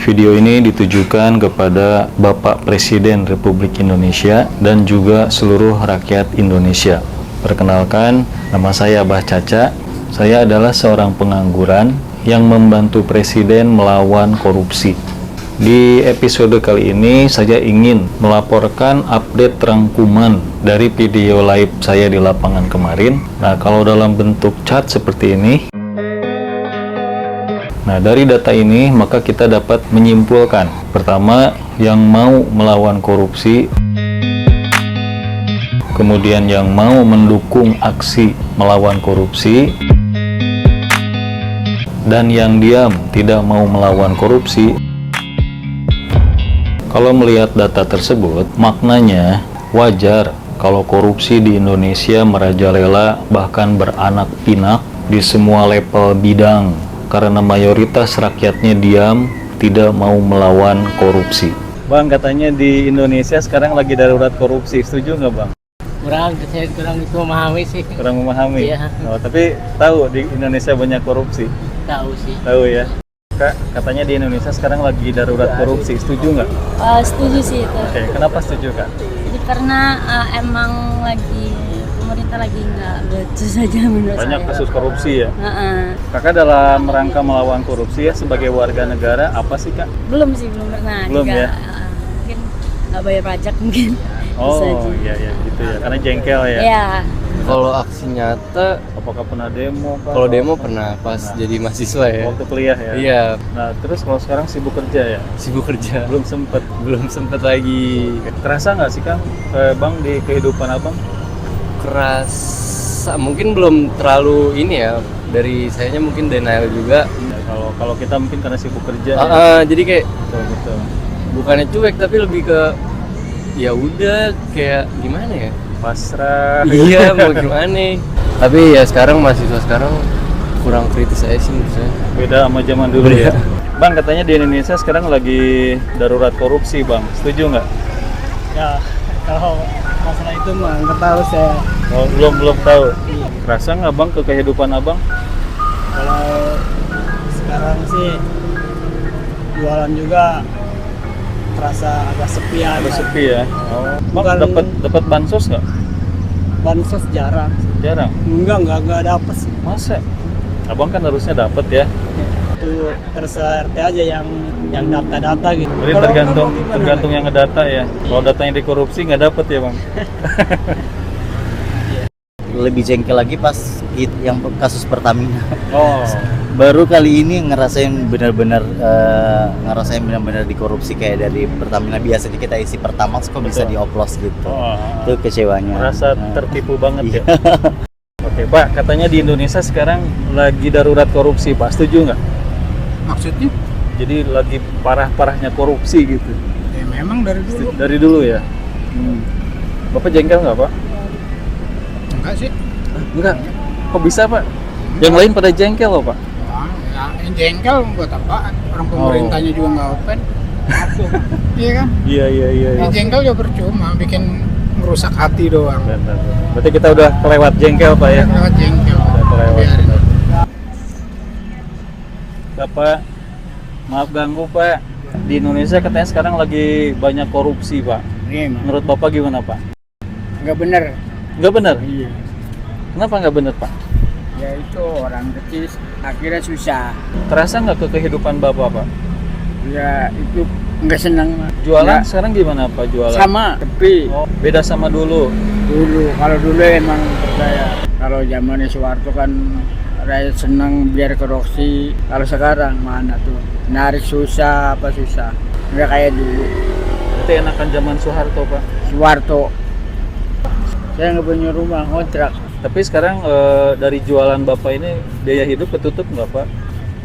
Video ini ditujukan kepada Bapak Presiden Republik Indonesia dan juga seluruh rakyat Indonesia. Perkenalkan, nama saya Abah Caca. Saya adalah seorang pengangguran yang membantu Presiden melawan korupsi. Di episode kali ini, saya ingin melaporkan update rangkuman dari video live saya di lapangan kemarin. Nah, kalau dalam bentuk chart seperti ini, nah, dari data ini maka kita dapat menyimpulkan, pertama, yang mau melawan korupsi, kemudian yang mau mendukung aksi melawan korupsi, dan yang diam tidak mau melawan korupsi. Kalau melihat data tersebut, maknanya wajar kalau korupsi di Indonesia merajalela bahkan beranak pinak di semua level bidang, karena mayoritas rakyatnya diam, tidak mau melawan korupsi. Bang, katanya di Indonesia sekarang lagi darurat korupsi, setuju nggak Bang? Saya kurang itu memahami sih. Kurang memahami? Iya. Oh, tapi tahu di Indonesia banyak korupsi? Tahu sih. Tahu ya? Kak, katanya di Indonesia sekarang lagi darurat korupsi, setuju nggak? Setuju sih itu. Oke, kenapa setuju Kak? Jadi karena emang lagi pemerintah lagi nggak becus saja menurut Banyak saya. kasus korupsi ya? Heeh. Kakak dalam rangka melawan korupsi ya sebagai warga negara, apa sih Kak? Belum sih, belum pernah. Belum juga, ya? Mungkin nggak bayar pajak mungkin. Bisa Oh aja. iya gitu ya, karena jengkel ya? Iya. Kalau aksi nyata, Apakah pernah demo Kak? kalau demo pernah pas jadi mahasiswa ya. Waktu kuliah ya? Iya, Nah terus kalau sekarang sibuk kerja ya? sibuk kerja. Belum sempet. Lagi Kerasa nggak sih Kang, Bang, di kehidupan Abang? kerasa, mungkin belum terlalu ini ya. Dari sayanya mungkin denial juga. Ya, kalau kita mungkin karena sibuk kerja ya? Jadi kayak Betul. bukannya cuek tapi lebih ke ya udah kayak gimana ya? Pasrah. Iya, mau gimana? Tapi ya sekarang mahasiswa sekarang kurang kritis aja sih menurut saya. Beda sama zaman dulu ya? Bang, katanya di Indonesia sekarang lagi darurat korupsi Bang, setuju nggak? Ya, kalau masalah itu mah nggak tahu saya. Oh, belum tahu. Kerasa nggak Bang ke kehidupan Abang? Kalau sekarang sih jualan juga terasa agak sepi aja. Agak sepi ya? Oh. Bang, Bukan- dapat bansos nggak? Bansos jarang. Jarang. Enggak dapet sih. Masa? Abang kan harusnya dapat ya? Itu RT aja yang data-data gitu. Jadi Kalau tergantung gimana? tergantung yang ngedata ya. Kalau datanya dikorupsi nggak dapat ya Bang? Lebih jengkel lagi pas yang kasus Pertamina. Oh. Baru kali ini ngerasain benar-benar dikorupsi kayak dari Pertamina. Biasanya kita isi Pertamax kok bisa Betul. dioplos gitu. Oh. Itu kecewanya. Merasa Nah, tertipu banget iya. ya? Oke Pak, katanya di Indonesia sekarang lagi darurat korupsi Pak, setuju nggak? Maksudnya? Jadi lagi parah-parahnya korupsi gitu. Ya memang dari dulu. Dari dulu ya? Bapak jengkel nggak Pak? Enggak sih. Enggak. Kok bisa Pak? Yang lain pada jengkel loh Pak? Ya, yang jengkel buat apaan? Orang pemerintahnya juga nggak open. Iya kan? Iya. Yang jengkel juga percuma, bikin merusak hati doang. Benar. Berarti kita udah kelewat jengkel Pak ya? Lewat jengkel. Udah kelewat. Biarin. Bapak, maaf ganggu Pak. Di Indonesia katanya sekarang lagi banyak korupsi Pak. Iya, emang. Menurut Bapak gimana Pak? Nggak bener. Nggak benar? Iya. Kenapa nggak benar Pak? Ya itu orang kecil akhirnya susah. Terasa nggak ke kehidupan Bapak Pak? Ya itu nggak senang. Jualan Nggak. sekarang gimana Pak jualan? Sama, tapi Oh, beda sama dulu. kalau dulu emang percaya. Kalau zamannya Soeharto kan rakyat senang biar korupsi. Kalau sekarang mana tuh? Narik susah, apa susah? Nggak kayak dulu. Berarti enakan zaman Soeharto Pak. Soeharto. Saya nggak punya rumah, kontrak. Tapi sekarang dari jualan Bapak ini biaya hidup ketutup nggak Pak?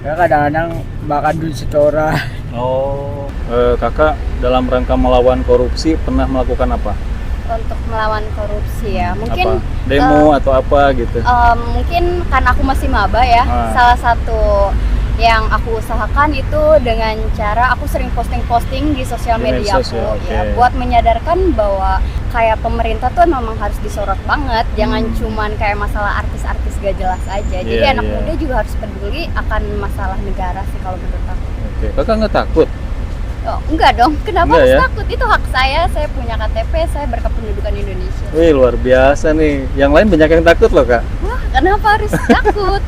Ya kadang-kadang bahkan duit setoran. Oh, kakak dalam rangka melawan korupsi pernah melakukan apa? Untuk melawan korupsi ya, mungkin Apa? Demo atau apa gitu? mungkin karena aku masih maba ya. Ah. Salah satu yang aku usahakan itu dengan cara aku sering posting-posting di sosial Di media medsos aku ya, ya, oke. buat menyadarkan bahwa kayak pemerintah tuh memang harus disorot banget, jangan cuman kayak masalah artis-artis gak jelas aja. Jadi Iya, anak iya. muda juga harus peduli akan masalah negara sih kalau menurut aku. Oke, kakak nggak takut Oh, enggak dong, kenapa Enggak harus ya? takut? Itu hak saya punya KTP, saya berkependudukan Indonesia. Wih, luar biasa nih. Yang lain banyak yang takut loh, Kak. Wah, kenapa harus takut?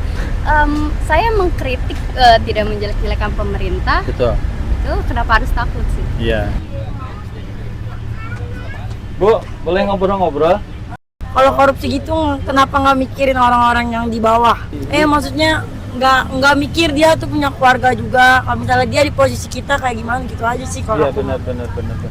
Saya mengkritik tidak menjelek-jelekan pemerintah, Betul. itu kenapa harus takut sih? Iya. Bu, boleh ngobrol-ngobrol? Kalau korupsi gitu kenapa nggak mikirin orang-orang yang di bawah? Maksudnya nggak mikir dia tuh punya keluarga juga. Kalau misalnya dia di posisi kita kayak gimana gitu aja sih kalau Iya, aku. benar.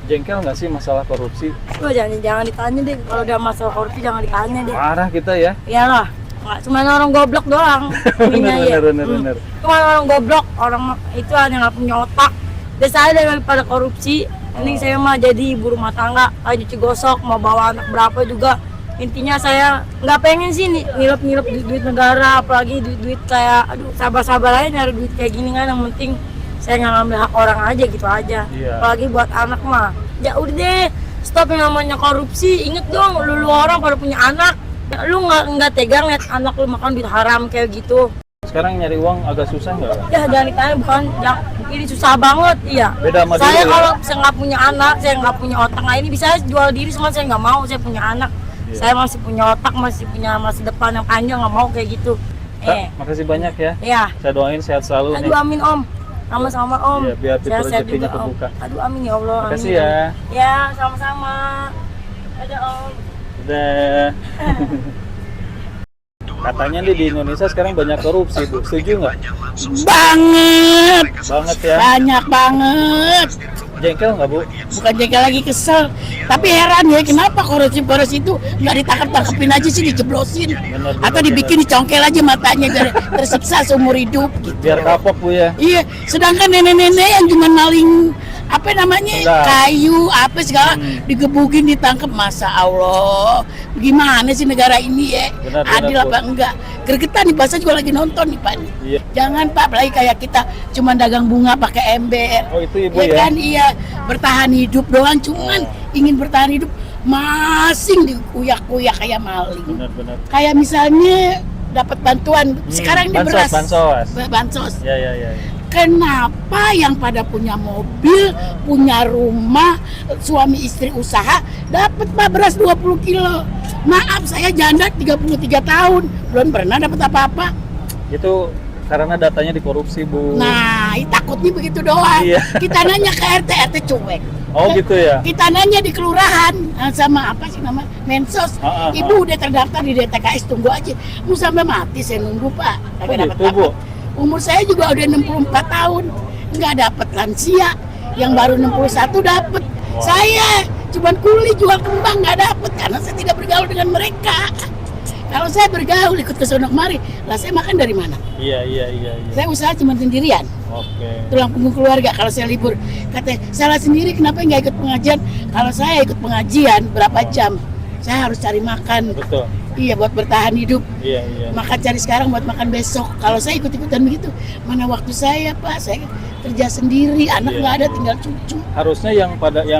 Jengkel nggak sih masalah korupsi? Tuh, jangan ditanya deh, kalau udah masalah korupsi jangan ditanya deh. Parah kita ya. Iyalah, nggak cuma orang goblok doang. ininya ya. Bener. Cuma orang goblok, orang itu hanya nggak punya otak. Dan saya daripada korupsi, mending saya mah jadi ibu rumah tangga, kayak cuci gosok, mau bawa anak berapa juga. Intinya saya nggak pengen sih nilep duit negara, apalagi duit kayak aduh sabar-sabar aja nyari duit kayak gini kan. Yang penting saya nggak ngambil hak orang aja gitu aja. Iya. Apalagi buat anak mah ya udah deh, stop yang namanya korupsi. Inget dong, lu orang pada punya anak, lu nggak tegang liat anak lu makan duit haram kayak gitu. Sekarang nyari uang agak susah nggak, Kak? Ya jangan ditanya, bukan yang ini susah banget. Iya, Beda sama saya dulu ya? kalau saya nggak punya anak, saya nggak punya otak, nah ini bisa jual diri, cuma saya nggak mau. Saya punya anak, saya masih punya otak, masih punya masa depan yang panjang, nggak mau kayak gitu. Kak, makasih banyak ya. Ya, Saya doain sehat selalu nih. aduh amin om, sama-sama om. Iya, biar Sehat-sehat rezekinya juga, Om. kebuka. Aduh amin ya Allah. Makasih amin. ya. Ya, sama-sama. Ada om. Udah. Katanya nih di Indonesia sekarang banyak korupsi, Bu. Setuju nggak? Banget, Banget ya. banyak banget. Jengkel nggak, Bu? Bukan jengkel lagi, kesel. Tapi heran ya, kenapa korupsi itu nggak ditangkap-tangkepin aja sih, dijeblosin. Bener, Atau bener. dibikin dicongkel aja matanya, biar tersiksa seumur hidup gitu. Biar kapok, Bu ya. Iya, sedangkan nenek-nenek yang cuma maling apa namanya Enggak. kayu apa segala digebukin ditangkap, masa Allah, gimana sih negara ini ya? Benar, Adil benar, apa enggak? Gregetan nih, bahasa juga lagi nonton nih Pak. Iya. Jangan Pak, apalagi kayak kita cuma dagang bunga pakai ember. Oh, itu Ibu Ya ya? kan, iya, bertahan hidup doang, cuman ingin bertahan hidup masing dikuyak-kuyak kayak maling. Benar. Kayak misalnya dapat bantuan sekarang di beras. Bansos. Ya. Kenapa yang pada punya mobil, punya rumah, suami istri usaha, dapat Pak beras 20 kilo. Maaf, saya janda 33 tahun, belum pernah dapat apa-apa. Itu karena datanya dikorupsi, Bu. Nah, takutnya begitu doang. Iya. Kita nanya ke RT cuek. Oh, gitu ya. Kita nanya di kelurahan sama apa sih nama Mensos. Ibu udah terdaftar di DTKS, tunggu aja. Mau sampai mati saya nunggu Pak. Kagak dapat gitu, Bu? Umur saya juga udah 64 tahun, nggak dapat lansia. Yang baru 61 dapat. Saya cuman kuli jual kembang, nggak dapat karena saya tidak bergaul dengan mereka. Kalau saya bergaul ikut ke sono kemari, lah saya makan dari mana? Iya. Saya usaha cuma sendirian. Oke. Tulang punggung keluarga. Kalau saya libur, katanya salah sendiri kenapa nggak ikut pengajian? Kalau saya ikut pengajian berapa jam, saya harus cari makan. Betul. Iya, buat bertahan hidup. Iya. Makan cari sekarang buat makan besok. Kalau saya ikut-ikutan begitu, mana waktu saya Pak? Saya kerja sendiri, anak nggak ada, tinggal cucu. Harusnya yang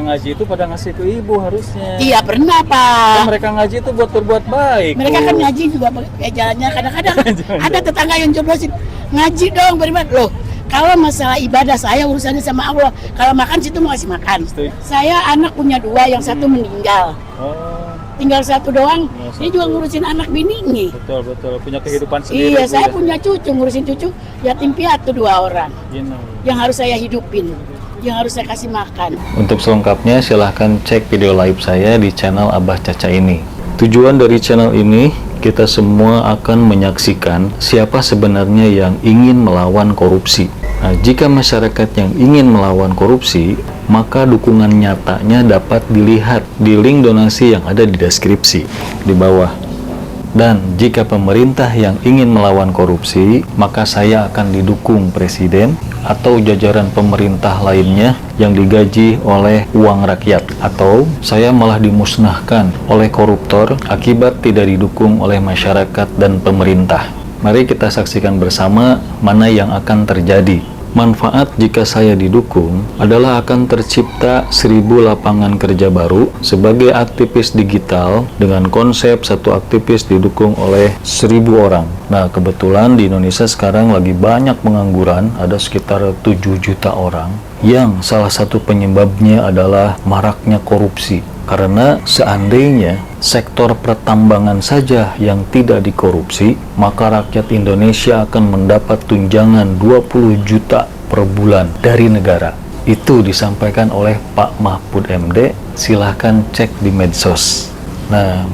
ngaji itu pada ngasih ke ibu harusnya. Iya pernah Kan Pak. mereka ngaji itu buat berbuat baik. Mereka Bu. kan ngaji juga kayak jalannya kadang-kadang Jangan. ada tetangga yang joblosin ngaji dong beriman loh. Kalau masalah ibadah saya urusannya sama Allah. Kalau makan situ mau kasih makan. Setuju. Saya anak punya 2, yang satu meninggal. Oh, Tinggal 1 doang. Ya, Dia juga ngurusin anak bininya. betul. Punya kehidupan sendiri. Iya, Bu, saya ya. punya cucu, ngurusin cucu yatim piatu 2 orang. Gini. Yang harus saya hidupin, yang harus saya kasih makan. Untuk selengkapnya silahkan cek video live saya di channel Abah Caca ini. Tujuan dari channel ini, kita semua akan menyaksikan siapa sebenarnya yang ingin melawan korupsi. Nah, jika masyarakat yang ingin melawan korupsi, maka dukungan nyatanya dapat dilihat di link donasi yang ada di deskripsi di bawah. Dan jika pemerintah yang ingin melawan korupsi, maka saya akan didukung presiden atau jajaran pemerintah lainnya yang digaji oleh uang rakyat, atau saya malah dimusnahkan oleh koruptor akibat tidak didukung oleh masyarakat dan pemerintah. Mari kita saksikan bersama mana yang akan terjadi. Manfaat jika saya didukung adalah akan tercipta 1000 lapangan kerja baru sebagai aktivis digital dengan konsep satu aktivis didukung oleh 1000 orang. Nah, kebetulan di Indonesia sekarang lagi banyak pengangguran, ada sekitar 7 juta orang, yang salah satu penyebabnya adalah maraknya korupsi. Karena seandainya sektor pertambangan saja yang tidak dikorupsi, maka rakyat Indonesia akan mendapat tunjangan 20 juta per bulan dari negara. Itu disampaikan oleh Pak Mahfud MD, silahkan cek di medsos. Nah,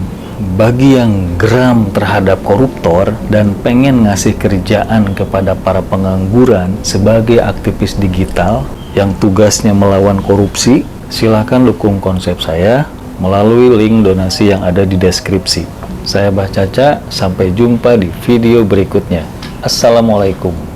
bagi yang geram terhadap koruptor dan pengen ngasih kerjaan kepada para pengangguran sebagai aktivis digital yang tugasnya melawan korupsi, silahkan dukung konsep saya melalui link donasi yang ada di deskripsi. Saya Bah Caca, sampai jumpa di video berikutnya. Assalamualaikum.